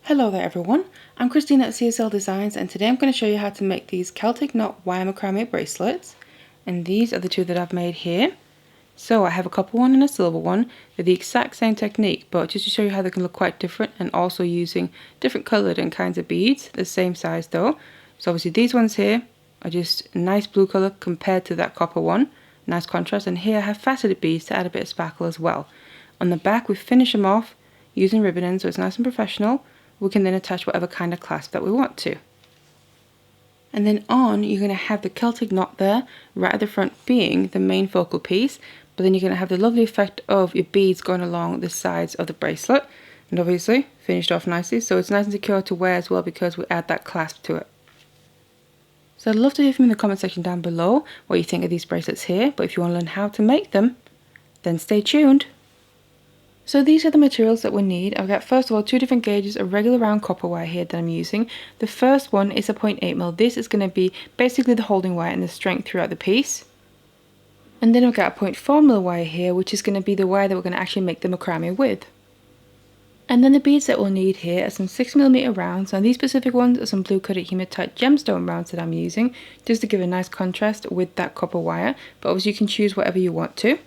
Hello there everyone, I'm Christine at CSLdesigns and today I'm going to show you how to make these Celtic knot wire macrame bracelets, and these are the two that I've made here. So I have a copper one and a silver one. They're the exact same technique, but just to show you how they can look quite different, and also using different coloured and kinds of beads, the same size though. So obviously these ones here are just nice blue colour compared to that copper one, nice contrast, and here I have faceted beads to add a bit of sparkle as well. On the back we finish them off using ribbon ends so it's nice and professional. We can then attach whatever kind of clasp that we want to. And then on, you're going to have the Celtic knot there, right at the front being the main focal piece, but then you're going to have the lovely effect of your beads going along the sides of the bracelet, and obviously finished off nicely, so it's nice and secure to wear as well because we add that clasp to it. So I'd love to hear from you in the comment section down below what you think of these bracelets here, but if you want to learn how to make them, then stay tuned. So these are the materials that we need. I've got first of all 2 different gauges of regular round copper wire here that I'm using. The first one is a 0.8mm. This is going to be basically the holding wire and the strength throughout the piece. And then I've got a 0.4mm wire here, which is going to be the wire that we're going to actually make the macrame with. And then the beads that we'll need here are some 6mm rounds. Now these specific ones are some blue coated hematite gemstone rounds that I'm using, just to give a nice contrast with that copper wire, but obviously you can choose whatever you want to.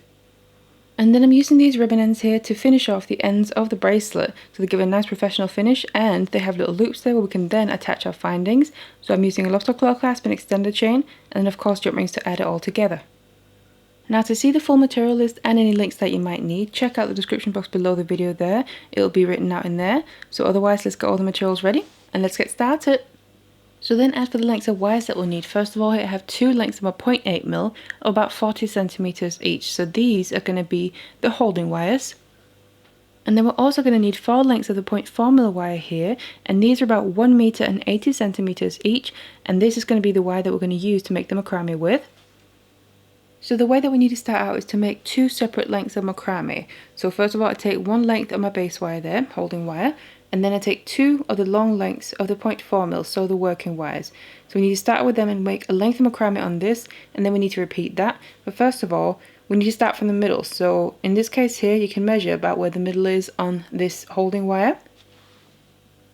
And then I'm using these ribbon ends here to finish off the ends of the bracelet, so they give a nice professional finish, and they have little loops there where we can then attach our findings. So I'm using a lobster claw clasp and extender chain, and then of course jump rings to add it all together. Now to see the full material list and any links that you might need, check out the description box below the video there. It'll be written out in there. So otherwise, let's get all the materials ready and let's get started. So then as for the lengths of wires that we'll need, first of all here I have 2 lengths of a 0.8mm of about 40 centimeters each. So these are going to be the holding wires. And then we're also going to need 4 lengths of the 0.4mm wire here, and these are about 1 meter and 80 centimeters each, and this is going to be the wire that we're going to use to make the macrame with. So the way that we need to start out is to make 2 separate lengths of macrame. So first of all I take 1 length of my base wire there, holding wire, and then I take 2 of the long lengths of the 0.4mm, so the working wires. So we need to start with them and make a length of macrame on this, and then we need to repeat that. But first of all, we need to start from the middle. So in this case here, you can measure about where the middle is on this holding wire.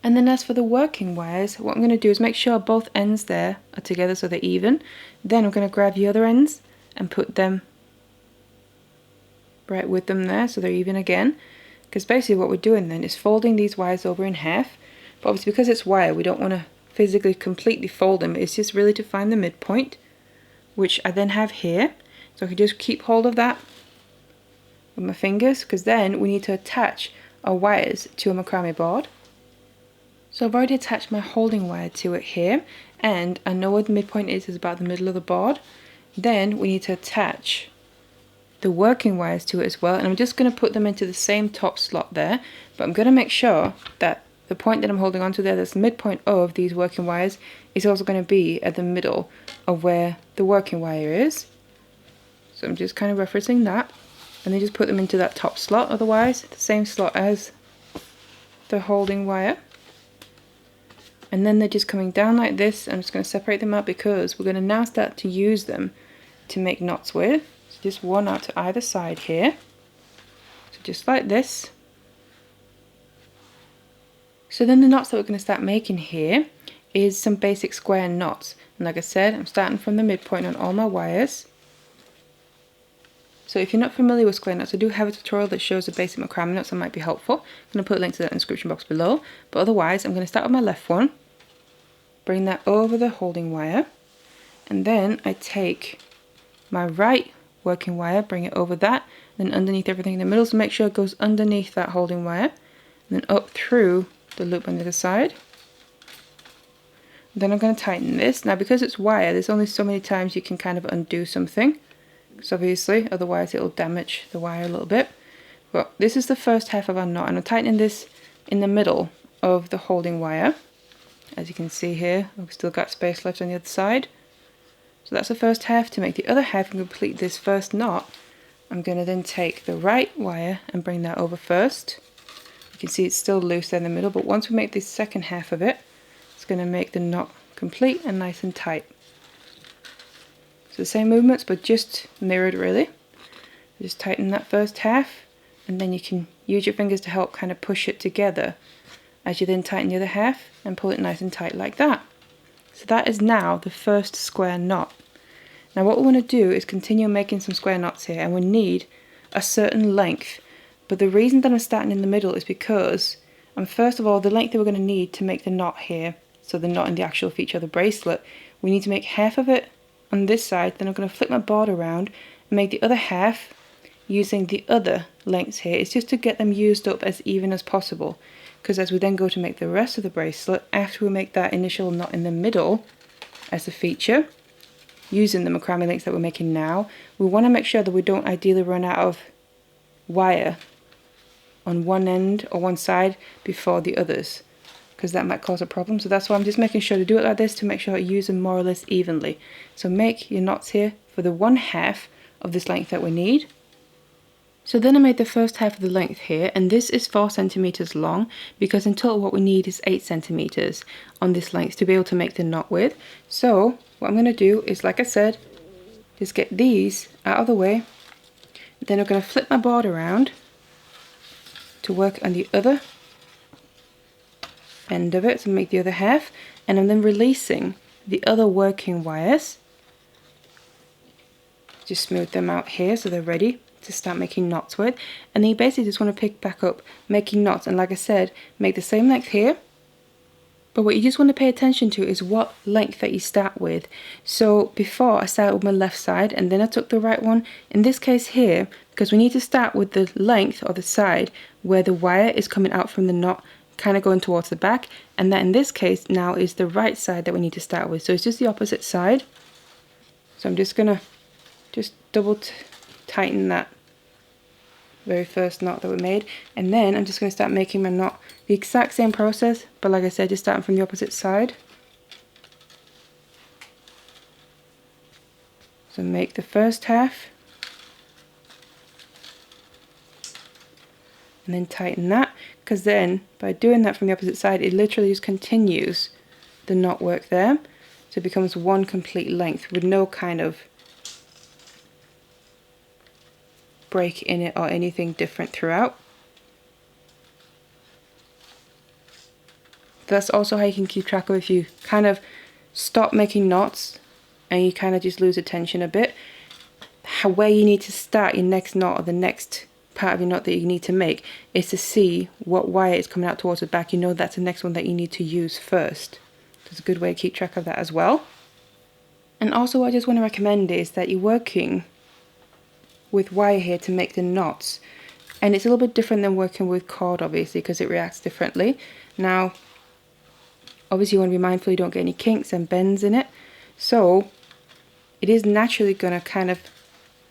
And then as for the working wires, what I'm going to do is make sure both ends there are together so they're even. Then I'm going to grab the other ends and put them right with them there so they're even again. Because basically what we're doing then is folding these wires over in half, but obviously because it's wire we don't want to physically completely fold them, it's just really to find the midpoint, which I then have here. So I can just keep hold of that with my fingers, because then we need to attach our wires to a macrame board. So I've already attached my holding wire to it here, and I know where the midpoint is about the middle of the board. Then we need to attach the working wires to it as well, and I'm just going to put them into the same top slot there, but I'm going to make sure that the point that I'm holding onto there, that's the midpoint of these working wires, is also going to be at the middle of where the working wire is. So I'm just kind of referencing that, and then just put them into that top slot, otherwise the same slot as the holding wire. And then they're just coming down like this. I'm just going to separate them out because we're going to now start to use them to make knots with. Just one out to either side here, so just like this. So then the knots that we're going to start making here is some basic square knots, and like I said, I'm starting from the midpoint on all my wires. So if you're not familiar with square knots, I do have a tutorial that shows the basic macrame knots that might be helpful. I'm going to put a link to that in the description box below, but otherwise I'm going to start with my left one, bring that over the holding wire, and then I take my right working wire, bring it over that, then underneath everything in the middle, so make sure it goes underneath that holding wire, and then up through the loop on the other side. Then I'm going to tighten this. Now because it's wire, there's only so many times you can kind of undo something, because obviously otherwise it'll damage the wire a little bit. But this is the first half of our knot, and I'm tightening this in the middle of the holding wire. As you can see here, we've still got space left on the other side. So that's the first half. To make the other half and complete this first knot, I'm going to then take the right wire and bring that over first. You can see it's still loose there in the middle, but once we make this second half of it, it's going to make the knot complete and nice and tight. So the same movements, but just mirrored really. Just tighten that first half, and then you can use your fingers to help kind of push it together as you then tighten the other half and pull it nice and tight like that. So that is now the first square knot. Now what we want to do is continue making some square knots here, and we need a certain length. But the reason that I'm starting in the middle is because, first of all, the length that we're going to need to make the knot here, so the knot in the actual feature of the bracelet, we need to make half of it on this side. Then I'm going to flip my board around and make the other half using the other lengths here. It's just to get them used up as even as possible, because as we then go to make the rest of the bracelet, after we make that initial knot in the middle as a feature, using the macrame links that we're making now, we want to make sure that we don't ideally run out of wire on one end or one side before the others, because that might cause a problem. So that's why I'm just making sure to do it like this, to make sure I use them more or less evenly. So make your knots here for the 1/2 of this length that we need. So then I made the first half of the length here, and this is 4 centimeters long, because in total what we need is 8 centimeters on this length to be able to make the knot with. So what I'm going to do is, like I said, just get these out of the way. Then I'm going to flip my board around to work on the other end of it, to make the other half, and I'm then releasing the other working wires. Just smooth them out here so they're ready to start making knots with, and then you basically just want to pick back up making knots, and like I said, make the same length here, but what you just want to pay attention to is what length that you start with. So before I started with my left side and then I took the right one. In this case here, because we need to start with the length or the side where the wire is coming out from the knot, kind of going towards the back, and that in this case now is the right side that we need to start with. So it's just the opposite side. So I'm just gonna double tighten that very first knot that we made, and then I'm just going to start making my knot the exact same process, but like I said, just starting from the opposite side. So make the first half and then tighten that, because then by doing that from the opposite side it literally just continues the knot work there, so it becomes one complete length with no kind of break in it or anything different throughout. That's also how you can keep track of if you kind of stop making knots and you kind of just lose attention a bit, where you need to start your next knot or the next part of your knot that you need to make is to see what wire is coming out towards the back. You know that's the next one that you need to use first. It's a good way to keep track of that as well. And also what I just want to recommend is that you're working with wire here to make the knots, and it's a little bit different than working with cord, obviously, because it reacts differently. Now obviously you want to be mindful you don't get any kinks and bends in it, so it is naturally going to kind of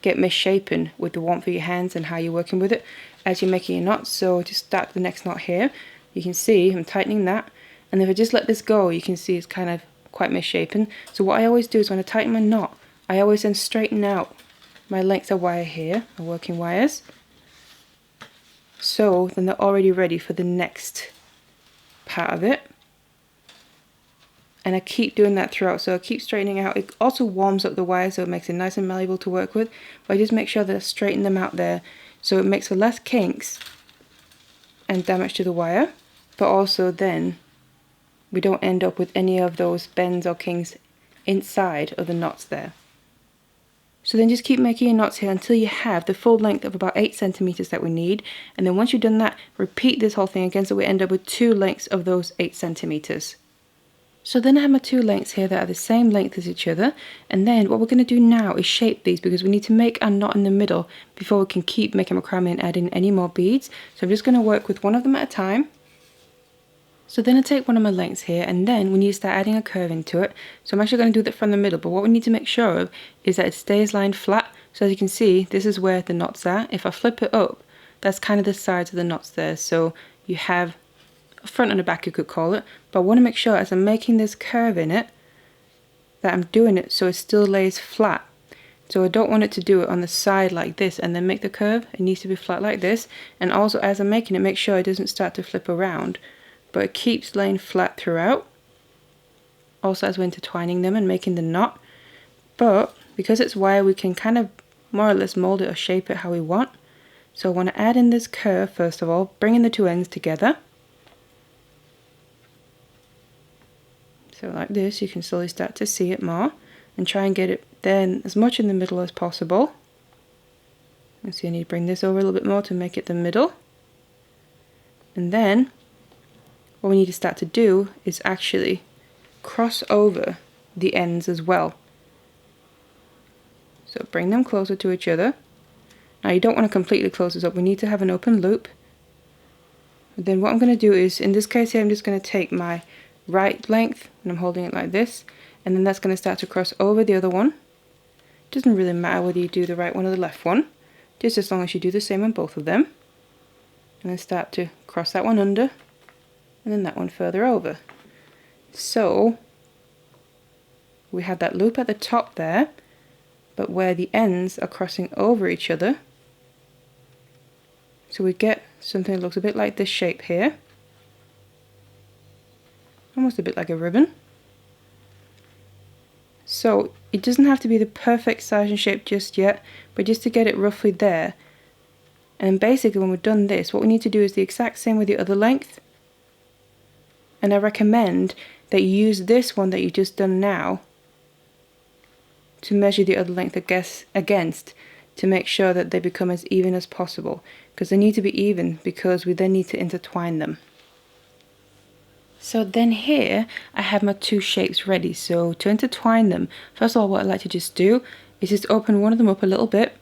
get misshapen with the warmth of your hands and how you're working with it as you're making your knots. So just start the next knot here. You can see I'm tightening that, and if I just let this go, you can see it's kind of quite misshapen. So what I always do is when I tighten my knot, I always then straighten out my lengths of wire here, the working wires, so then they're already ready for the next part of it. And I keep doing that throughout, so I keep straightening out. It also warms up the wire, so it makes it nice and malleable to work with, but I just make sure that I straighten them out there so it makes for less kinks and damage to the wire, but also then we don't end up with any of those bends or kinks inside of the knots there. So then just keep making your knots here until you have the full length of about 8 centimeters that we need, and then once you've done that, repeat this whole thing again so we end up with 2 lengths of those 8 centimeters. So then I have my 2 lengths here that are the same length as each other, and then what we're going to do now is shape these, because we need to make our knot in the middle before we can keep making macrame and add in any more beads. So I'm just going to work with one of them at a time. So then I take one of my lengths here, and then we need to start adding a curve into it. So I'm actually going to do that from the middle, but what we need to make sure of is that it stays lined flat. So as you can see, this is where the knots are. If I flip it up, that's kind of the sides of the knots there. So you have a front and a back, you could call it, but I want to make sure as I'm making this curve in it that I'm doing it so it still lays flat. So I don't want it to do it on the side like this and then make the curve. It needs to be flat like this, and also as I'm making it, make sure it doesn't start to flip around, but it keeps laying flat throughout, also as we're intertwining them and making the knot. But because it's wire, we can kind of more or less mold it or shape it how we want. So I want to add in this curve first of all, bringing the 2 ends together. So like this, you can slowly start to see it more, and try and get it then as much in the middle as possible. And so you need to bring this over a little bit more to make it the middle. And then what we need to start to do is actually cross over the ends as well. So bring them closer to each other. Now you don't want to completely close this up, we need to have an open loop. And then what I'm going to do is, in this case here, I'm just going to take my right length and I'm holding it like this, and then that's going to start to cross over the other one. Doesn't really matter whether you do the right one or the left one, just as long as you do the same on both of them. And then start to cross that one under, and then that one further over. So we have that loop at the top there, but where the ends are crossing over each other. So we get something that looks a bit like this shape here. Almost a bit like a ribbon. So it doesn't have to be the perfect size and shape just yet, but just to get it roughly there. And basically when we've done this, what we need to do is the exact same with the other length. And I recommend that you use this one that you've just done now to measure the other length against, to make sure that they become as even as possible, because they need to be even, because we then need to intertwine them. So then here I have my two shapes ready. So to intertwine them, first of all, what I like to just do is just open one of them up a little bit.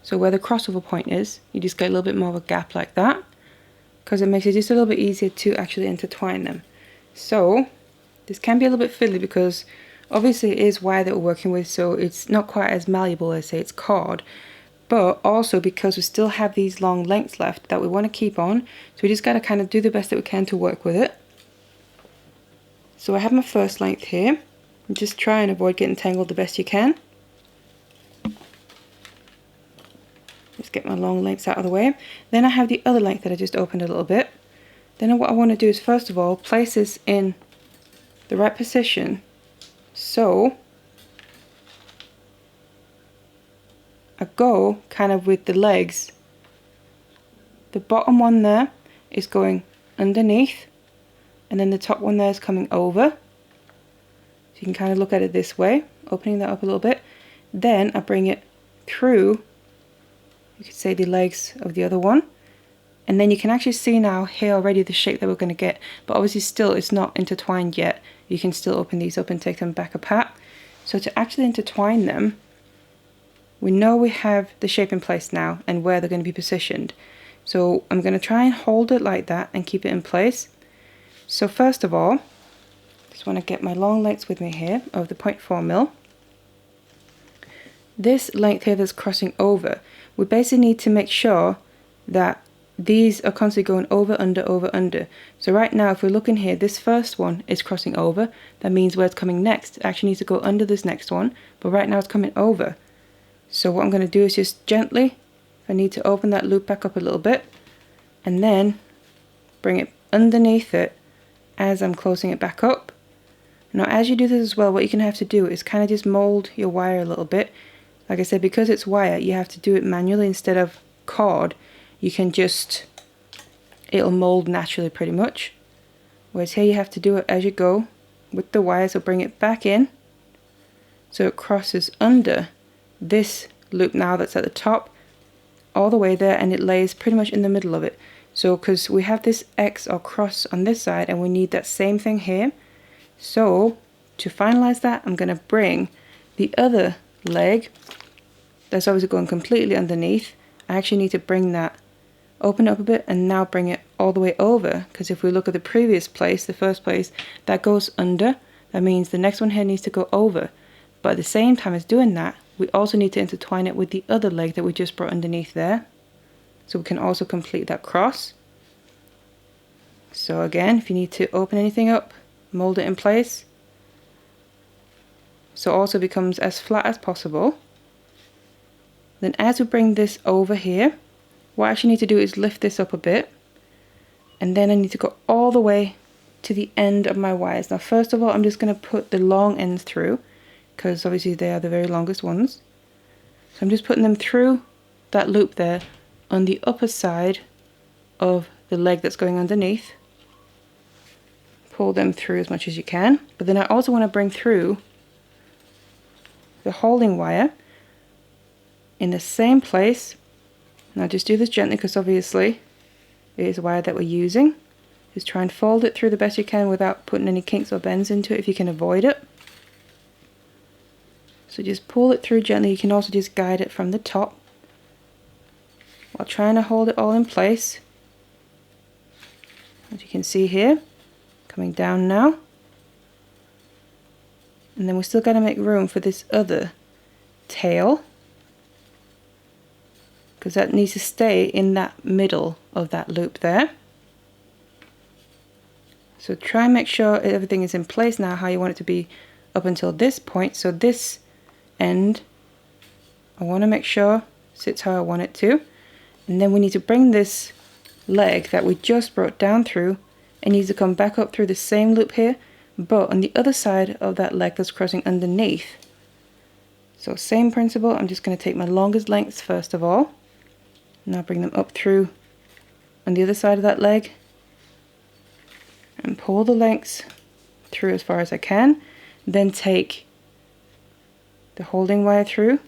So where the crossover point is, you just get a little bit more of a gap like that, because it makes it just a little bit easier to actually intertwine them. So this can be a little bit fiddly because obviously it is wire that we're working with, so it's not quite as malleable as say it's cord, but also because we still have these long lengths left that we want to keep on, so we just got to kind of do the best that we can to work with it. So I have my first length here, and just try and avoid getting tangled the best you can. Just get my long lengths out of the way. Then I have the other length that I just opened a little bit. Then what I want to do is first of all place this in the right position, so I go kind of with the legs. The bottom one there is going underneath, and then the top one there is coming over. So you can kind of look at it this way, opening that up a little bit. Then I bring it through, you could say, the legs of the other one. And then you can actually see now here already the shape that we're going to get, but obviously still it's not intertwined yet. You can still open these up and take them back apart. So to actually intertwine them, we know we have the shape in place now and where they're going to be positioned. So I'm going to try and hold it like that and keep it in place. So first of all, just want to get my long lengths with me here of the 0.4mm. This length here that's crossing over, we basically need to make sure that these are constantly going over, under, over, under. So right now if we're looking here, this first one is crossing over. That means where it's coming next, it actually needs to go under this next one, but right now it's coming over. So what I'm going to do is just gently, if I need to open that loop back up a little bit, and then bring it underneath it as I'm closing it back up. Now as you do this as well, what you're going to have to do is kind of just mold your wire a little bit. Like I said, because it's wire, you have to do it manually instead of cord. You can just, it'll mold naturally pretty much. Whereas here you have to do it as you go with the wire, so bring it back in so it crosses under this loop now that's at the top all the way there, and it lays pretty much in the middle of it. So because we have this X or cross on this side and we need that same thing here, so to finalize that I'm going to bring the other leg that's obviously going completely underneath. I actually need to bring that, open it up a bit, and now bring it all the way over, because if we look at the previous place, the first place, that goes under. That means the next one here needs to go over, but at the same time as doing that, we also need to intertwine it with the other leg that we just brought underneath there, so we can also complete that cross. So again, if you need to open anything up, mold it in place so it also becomes as flat as possible. Then as we bring this over here, what I actually need to do is lift this up a bit, and then I need to go all the way to the end of my wires. Now first of all, I'm just going to put the long ends through, because obviously they are the very longest ones. So I'm just putting them through that loop there on the upper side of the leg that's going underneath. pull them through as much as you can. But then I also want to bring through the holding wire in the same place. Now just do this gently because obviously it is a wire that we're using. Just try and fold it through the best you can without putting any kinks or bends into it if you can avoid it. So just pull it through gently. You can also just guide it from the top while trying to hold it all in place. As you can see here, coming down now. And then we're still going to make room for this other tail, because that needs to stay in that middle of that loop there. So try and make sure everything is in place now how you want it to be up until this point. So this end, I want to make sure sits how I want it to. And then we need to bring this leg that we just brought down through, it needs to come back up through the same loop here, but on the other side of that leg that's crossing underneath. So same principle, I'm just going to take my longest lengths first of all. Now bring them up through on the other side of that leg and pull the lengths through as far as I can. Then take the holding wire through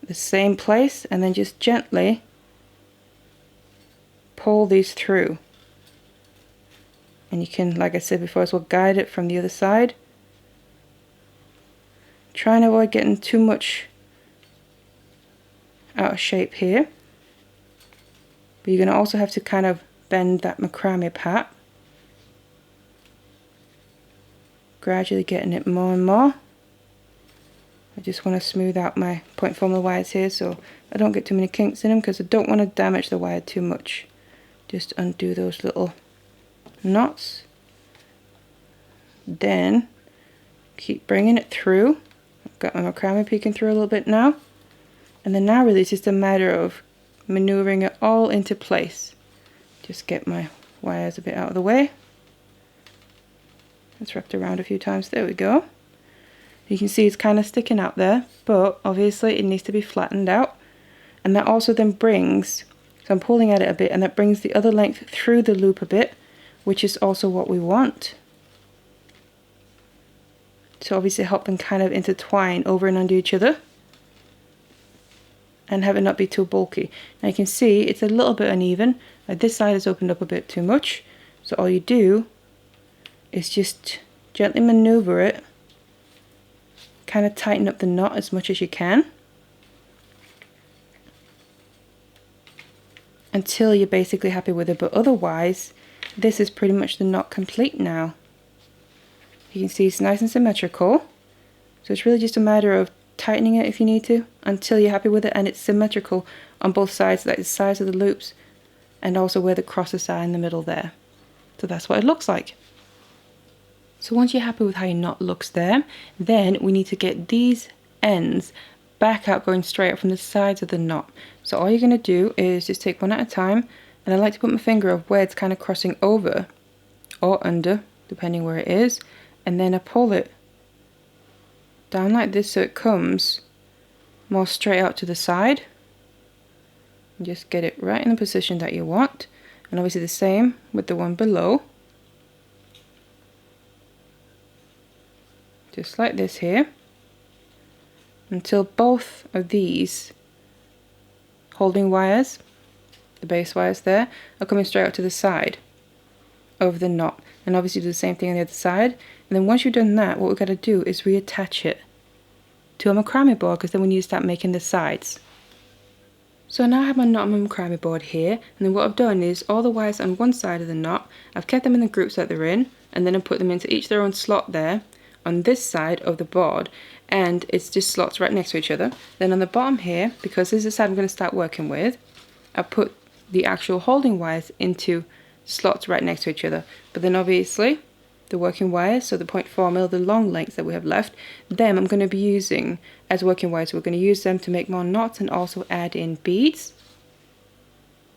the same place and then just gently pull these through. And you can, like I said before, as well guide it from the other side. Try and avoid getting too much out of shape here. But you're going to also have to kind of bend that macrame part. Gradually getting it more and more. I just want to smooth out my point formula wires here so I don't get too many kinks in them, because I don't want to damage the wire too much. Just undo those little knots. Then keep bringing it through. I've got my macrame peeking through a little bit now. And then now really it's just a matter of maneuvering it all into place. Just get my wires a bit out of the way. It's wrapped around a few times. There we go. You can see it's kind of sticking out there, but obviously it needs to be flattened out. And that also then brings, so I'm pulling at it a bit, and that brings the other length through the loop a bit, which is also what we want. To obviously help them kind of intertwine over and under each other and have it not be too bulky. Now you can see it's a little bit uneven. Like this side has opened up a bit too much. So all you do is just gently maneuver it, kind of tighten up the knot as much as you can until you're basically happy with it. But otherwise, this is pretty much the knot complete now. You can see it's nice and symmetrical. So it's really just a matter of tightening it if you need to until you're happy with it, and it's symmetrical on both sides, like the sides of the loops and also where the crosses are in the middle there. So that's what it looks like. So once you're happy with how your knot looks there, then we need to get these ends back out, going straight up from the sides of the knot. So all you're going to do is just take one at a time, and I like to put my finger up where it's kind of crossing over or under, depending where it is, and then I pull it down like this so it comes more straight out to the side. And just get it right in the position that you want, and obviously the same with the one below. Just like this here, until both of these holding wires, the base wires there, are coming straight out to the side of the knot. And obviously do the same thing on the other side. And then once you've done that, what we've got to do is reattach it to a macrame board, because then we need to start making the sides. So now I have my knot on my macrame board here, and then what I've done is all the wires on one side of the knot, I've kept them in the groups that they're in, and then I put them into each their own slot there on this side of the board, and it's just slots right next to each other. Then on the bottom here, because this is the side I'm going to start working with, I put the actual holding wires into slots right next to each other. But then obviously the working wires, so the 0.4 mil, the long lengths that we have left, them I'm going to be using as working wires. So we're going to use them to make more knots and also add in beads.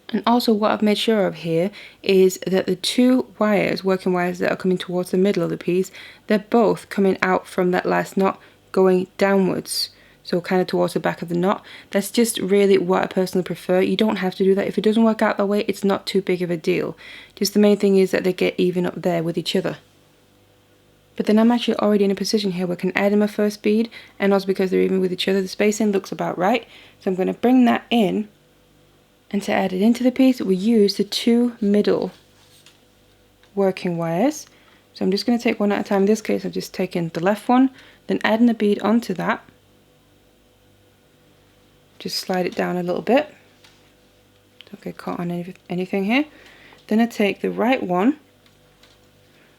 And also what I've made sure of here is that the two wires, working wires that are coming towards the middle of the piece, they're both coming out from that last knot going downwards. so kind of towards the back of the knot. That's just really what I personally prefer. You don't have to do that. If it doesn't work out that way, it's not too big of a deal. Just the main thing is that they get even up there with each other. But then I'm actually already in a position here where I can add in my first bead, and also because they're even with each other, the spacing looks about right. So I'm going to bring that in, and to add it into the piece, we use the 2 middle working wires. So I'm just going to take one at a time. In this case, I've just taken the left one, then adding the bead onto that. Just slide it down a little bit. Don't get caught on anything here. Then I take the right one,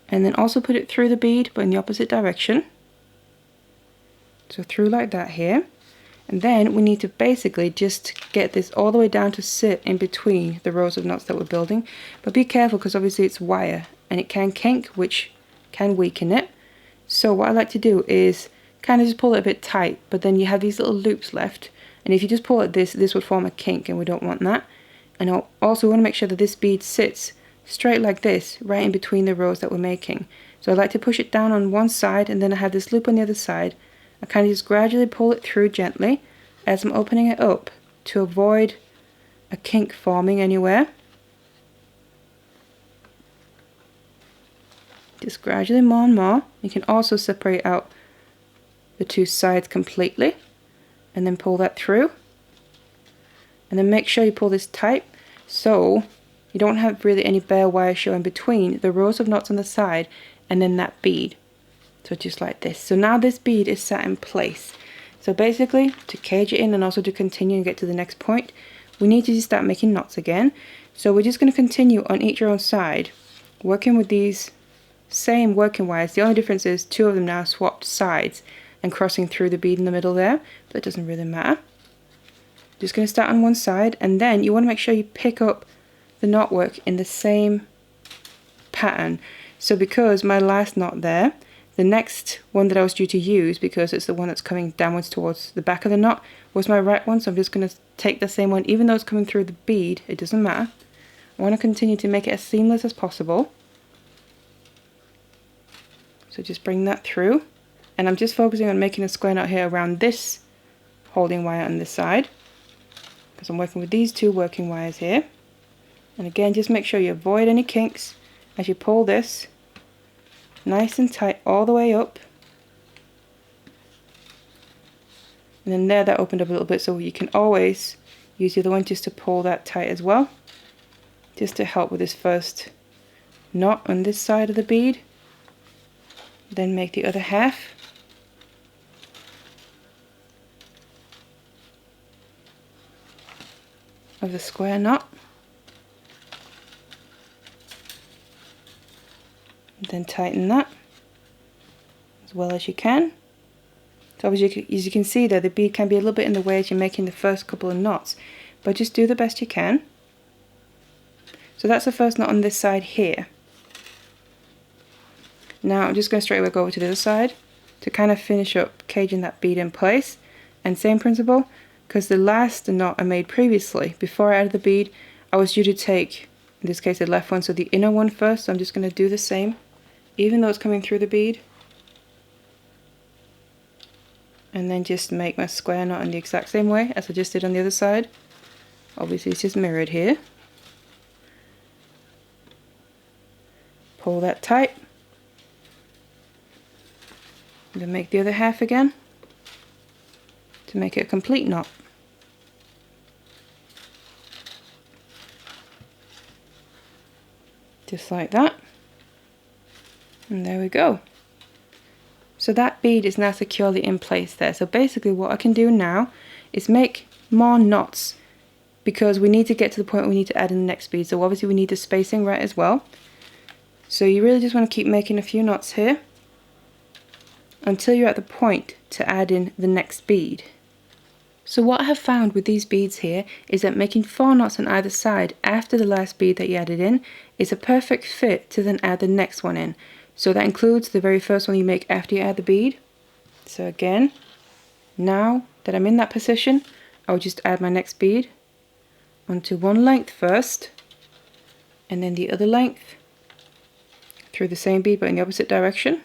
and then also put it through the bead, but in the opposite direction. So through like that here. And then we need to basically just get this all the way down to sit in between the rows of knots that we're building. But be careful, because obviously it's wire and it can kink, which can weaken it. So what I like to do is kind of just pull it a bit tight, but then you have these little loops left. And if you just pull it this would form a kink, and we don't want that. And I'll also want to make sure that this bead sits straight like this, right in between the rows that we're making. So I like to push it down on one side, and then I have this loop on the other side. I kind of just gradually pull it through gently as I'm opening it up to avoid a kink forming anywhere. Just gradually more and more. You can also separate out the 2 sides completely, and then pull that through. And then make sure you pull this tight so you don't have really any bare wire showing between the rows of knots on the side and then that bead. So just like this. So now this bead is sat in place. So basically, to cage it in and also to continue and get to the next point, we need to just start making knots again. So we're just going to continue on each your own side, working with these same working wires. The only difference is 2 of them now swapped sides and crossing through the bead in the middle there, but it doesn't really matter. Just going to start on one side, and then you want to make sure you pick up the knot work in the same pattern. So because my last knot there, the next one that I was due to use, because it's the one that's coming downwards towards the back of the knot, was my right one. So I'm just going to take the same one, even though it's coming through the bead, it doesn't matter. I want to continue to make it as seamless as possible. So just bring that through, and I'm just focusing on making a square knot here around this holding wire on this side, because I'm working with these 2 working wires here. And again, just make sure you avoid any kinks as you pull this nice and tight all the way up. And then there, that opened up a little bit, so you can always use the other one just to pull that tight as well, just to help with this first knot on this side of the bead. Then make the other half. Of the square knot. Then tighten that as well as you can. So obviously, as you can see there, the bead can be a little bit in the way as you're making the first couple of knots, but just do the best you can. So that's the first knot on this side here. Now I'm just going to straight away go over to the other side to kind of finish up caging that bead in place. And same principle, because the last knot I made previously, before I added the bead, I was due to take, in this case, the left one, so the inner one first. So I'm just going to do the same, even though it's coming through the bead. And then just make my square knot in the exact same way as I just did on the other side. Obviously it's just mirrored here. Pull that tight. And then make the other half again to make it a complete knot. Just like that. And there we go. So that bead is now securely in place there. So basically what I can do now is make more knots, because we need to get to the point where we need to add in the next bead. So obviously we need the spacing right as well. So you really just want to keep making a few knots here until you're at the point to add in the next bead. So what I have found with these beads here is that making 4 knots on either side after the last bead that you added in is a perfect fit to then add the next one in. So that includes the very first one you make after you add the bead. So again, now that I'm in that position, I'll just add my next bead onto one length first, and then the other length through the same bead but in the opposite direction.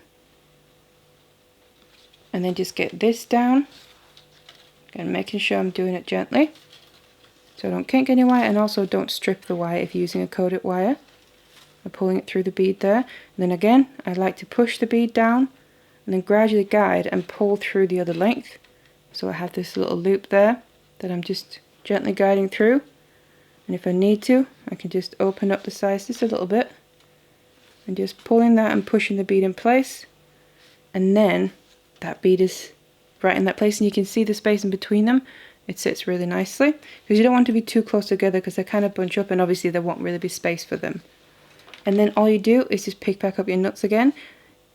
And then just get this down Again, making sure I'm doing it gently so I don't kink any wire, and also don't strip the wire if you're using a coated wire. I'm pulling it through the bead there, and then again I like to push the bead down and then gradually guide and pull through the other length. So I have this little loop there that I'm just gently guiding through, and if I need to I can just open up the sides just a little bit and just pulling that and pushing the bead in place, and then that bead is right in that place, and you can see the space in between them. It sits really nicely because you don't want to be too close together because they kind of bunch up and obviously there won't really be space for them. And then all you do is just pick back up your nuts again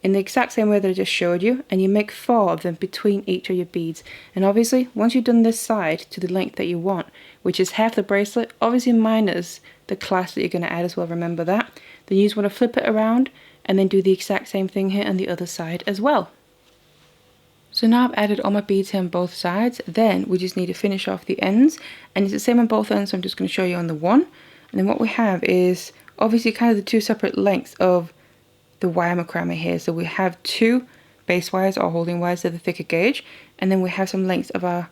in the exact same way that I just showed you, and you make 4 of them between each of your beads. And obviously once you've done this side to the length that you want, which is half the bracelet, obviously minus the clasp that you're going to add as well, remember that, then you just want to flip it around and then do the exact same thing here on the other side as well. So now I've added all my beads here on both sides. Then we just need to finish off the ends, and it's the same on both ends, so I'm just going to show you on the one. And then what we have is obviously kind of the 2 separate lengths of the wire macrame here. So we have 2 base wires or holding wires, they're the thicker gauge, and then we have some lengths of our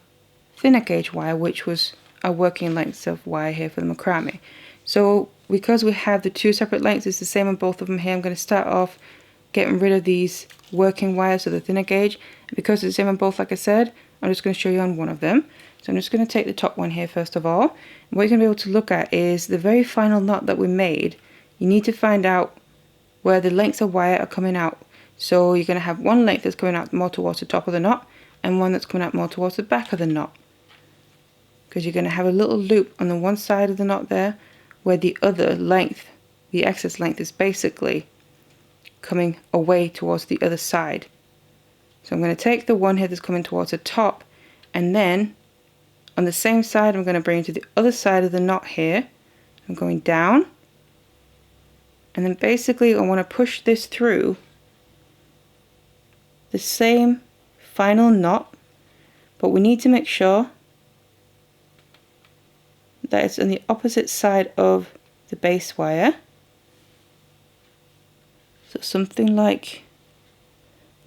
thinner gauge wire, which was our working lengths of wire here for the macrame. So because we have the 2 separate lengths, it's the same on both of them here. I'm going to start off getting rid of these working wires, so the thinner gauge. Because it's the same on both, like I said, I'm just going to show you on one of them. So I'm just going to take the top one here first of all. And what you're going to be able to look at is the very final knot that we made. You need to find out where the lengths of wire are coming out. So you're going to have one length that's coming out more towards the top of the knot and one that's coming out more towards the back of the knot. Because you're going to have a little loop on the one side of the knot there where the other length, the excess length, is basically coming away towards the other side. So I'm going to take the one here that's coming towards the top, and then on the same side I'm going to bring it to the other side of the knot here. I'm going down, and then basically I want to push this through the same final knot, but we need to make sure that it's on the opposite side of the base wire. So something like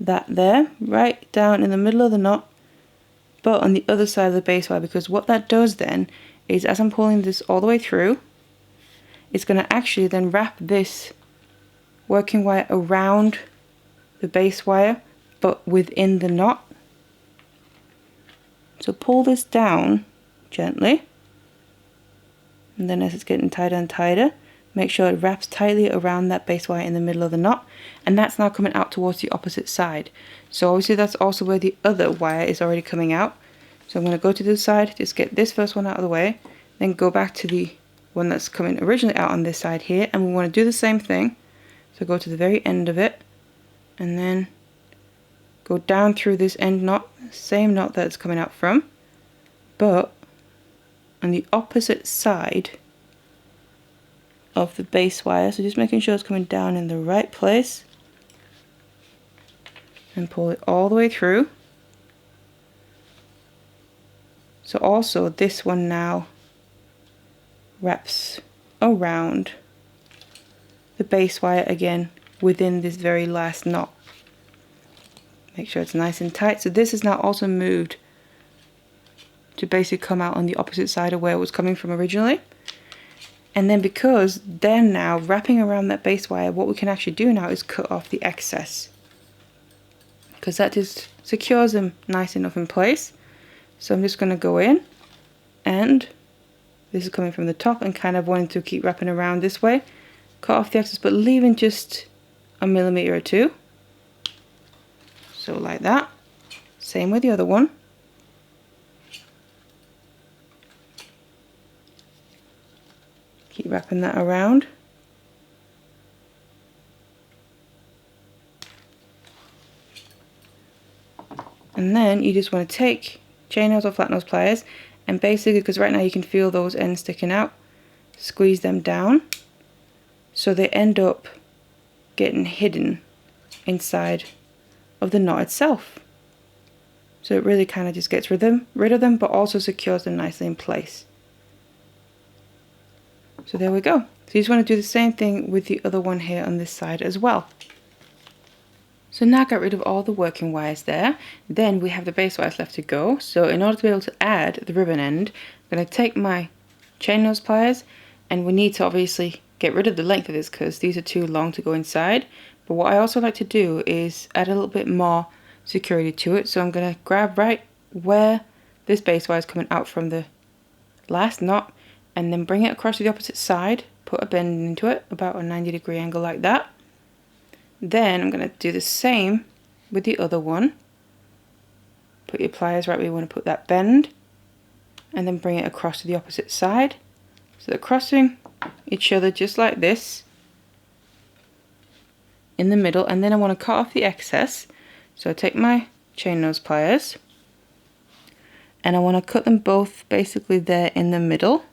that there, right down in the middle of the knot, but on the other side of the base wire, because what that does then is, as I'm pulling this all the way through, it's going to actually then wrap this working wire around the base wire, but within the knot. So pull this down gently, and then as it's getting tighter and tighter, make sure it wraps tightly around that base wire in the middle of the knot, and that's now coming out towards the opposite side. So obviously that's also where the other wire is already coming out. So I'm going to go to this side, just get this first one out of the way, then go back to the one that's coming originally out on this side here, and we want to do the same thing. So go to the very end of it, and then go down through this end knot, same knot that it's coming out from, but on the opposite side of the base wire. So just making sure it's coming down in the right place, and pull it all the way through. So also this one now wraps around the base wire again within this very last knot. Make sure it's nice and tight. So this is now also moved to basically come out on the opposite side of where it was coming from originally. And then because they're now wrapping around that base wire, what we can actually do now is cut off the excess, because that just secures them nice enough in place. So I'm just going to go in, and this is coming from the top and kind of wanting to keep wrapping around this way, cut off the excess but leaving just a millimeter or 2. So like that. Same with the other one. Keep wrapping that around. And then you just want to take chain nails or flat nose pliers, and basically, because right now you can feel those ends sticking out, squeeze them down so they end up getting hidden inside of the knot itself. So it really kind of just gets rid of them, but also secures them nicely in place. So there we go. So you just want to do the same thing with the other one here on this side as well. So now I got rid of all the working wires there. Then we have the base wires left to go. So in order to be able to add the ribbon end, I'm going to take my chain nose pliers, and we need to obviously get rid of the length of this because these are too long to go inside. But what I also like to do is add a little bit more security to it. So I'm going to grab right where this base wire is coming out from the last knot and then bring it across to the opposite side, put a bend into it, about a 90-degree angle like that. Then I'm going to do the same with the other one. Put your pliers right where you want to put that bend, and then bring it across to the opposite side. So they're crossing each other just like this in the middle, and then I want to cut off the excess. So I take my chain nose pliers and I want to cut them both basically there in the middle,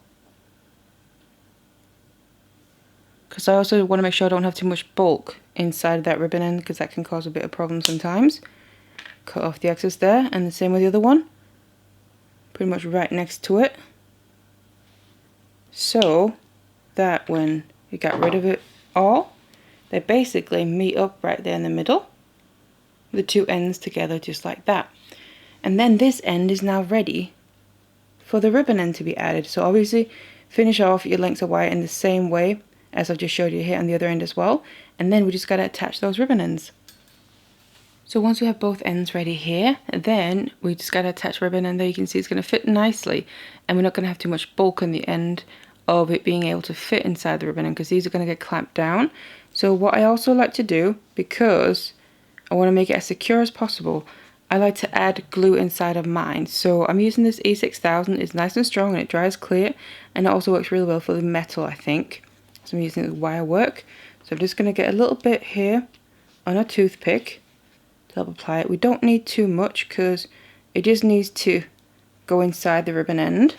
because I also want to make sure I don't have too much bulk inside of that ribbon end, because that can cause a bit of problem sometimes. Cut off the excess there, and the same with the other one, pretty much right next to it, so that when you got rid of it all, they basically meet up right there in the middle, the two ends together just like that. And then this end is now ready for the ribbon end to be added. So obviously finish off your lengths of wire in the same way as I've just showed you here on the other end as well, and then we just got to attach those ribbon ends. So once we have both ends ready here, then we just got to attach ribbon end there. You can see it's going to fit nicely, and we're not going to have too much bulk on the end of it being able to fit inside the ribbon end, because these are going to get clamped down. So what I also like to do, because I want to make it as secure as possible, I like to add glue inside of mine. So I'm using this E6000. It's nice and strong and it dries clear, and it also works really well for the metal, I think. So I'm using it with wire work. So I'm just going to get a little bit here on a toothpick to help apply it. We don't need too much because it just needs to go inside the ribbon end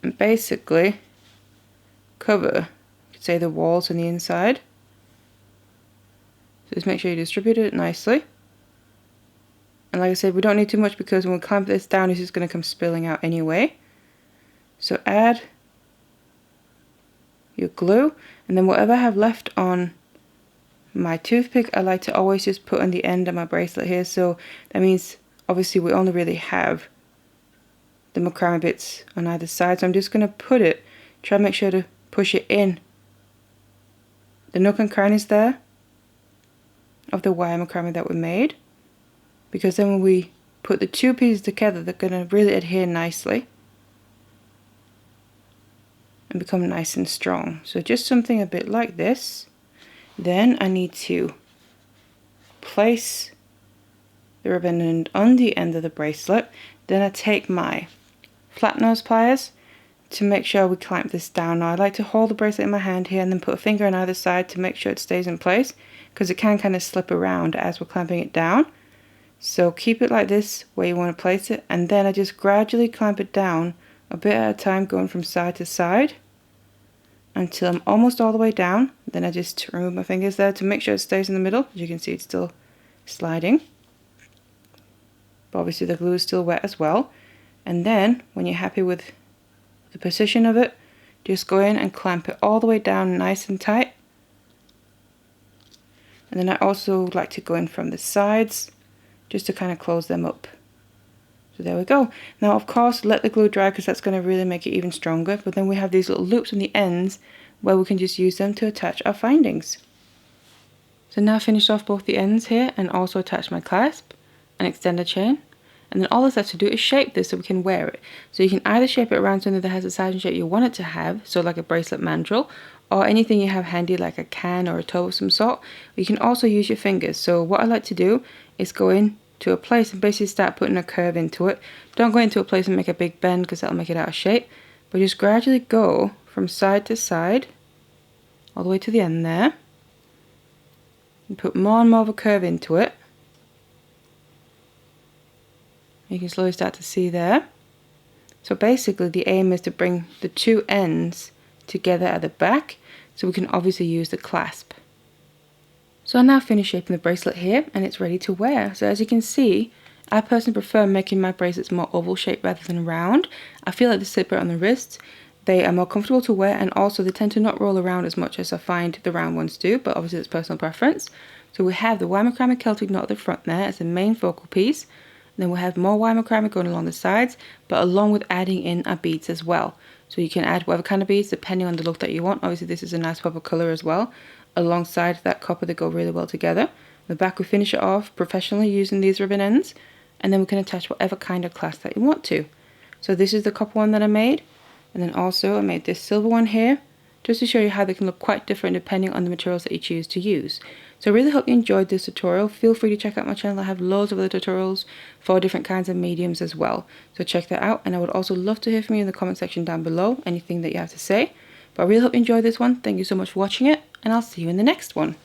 and basically cover, say, the walls on the inside. So just make sure you distribute it nicely. And like I said, we don't need too much because when we clamp this down, it's just going to come spilling out anyway. So add your glue, and then whatever I have left on my toothpick, I like to always just put on the end of my bracelet here. So that means obviously we only really have the macrame bits on either side. So I'm just going to put it, try to make sure to push it in the nook and crannies there of the wire macrame that we made, because then when we put the two pieces together, they're going to really adhere nicely and become nice and strong. So just something a bit like this. Then I need to place the ribbon end on the end of the bracelet. Then I take my flat nose pliers to make sure we clamp this down. Now I like to hold the bracelet in my hand here and then put a finger on either side to make sure it stays in place, because it can kind of slip around as we're clamping it down. So keep it like this where you want to place it, and then I just gradually clamp it down a bit at a time, going from side to side until I'm almost all the way down. Then I just remove my fingers there to make sure it stays in the middle. As you can see, it's still sliding, but obviously the glue is still wet as well. And then when you're happy with the position of it, just go in and clamp it all the way down nice and tight. And then I also like to go in from the sides just to kind of close them up. So there we go. Now of course let the glue dry, because that's going to really make it even stronger. But then we have these little loops on the ends where we can just use them to attach our findings. So now I finished off both the ends here and also attached my clasp and extender chain. And then all that's left to do is shape this so we can wear it. So you can either shape it around something that has the size and shape you want it to have, so like a bracelet mandrel, or anything you have handy like a can or a toe of some sort. You can also use your fingers. So what I like to do is go in to a place and basically start putting a curve into it. Don't go into a place and make a big bend, because that'll make it out of shape, but just gradually go from side to side all the way to the end there and put more and more of a curve into it. You can slowly start to see there. So basically the aim is to bring the two ends together at the back so we can obviously use the clasp. So I now finished shaping the bracelet here and it's ready to wear. So as you can see, I personally prefer making my bracelets more oval shaped rather than round. I feel like they sit better on the wrist, They are more comfortable to wear, and also they tend to not roll around as much as I find the round ones do, but obviously it's personal preference. So we have the wire macrame Celtic knot at the front there as the main focal piece. And then we'll have more wire macrame going along the sides, but along with adding in our beads as well. So you can add whatever kind of beads depending on the look that you want. Obviously this is a nice purple colour as well, alongside that copper. They go really well together. The back we finish it off professionally using these ribbon ends, and then we can attach whatever kind of clasp that you want to. So this is the copper one that I made, and then also I made this silver one here, just to show you how they can look quite different depending on the materials that you choose to use. So I really hope you enjoyed this tutorial. Feel free to check out my channel. I have loads of other tutorials for different kinds of mediums as well. So check that out, and I would also love to hear from you in the comment section down below, anything that you have to say. But I really hope you enjoyed this one. Thank you so much for watching it, and I'll see you in the next one.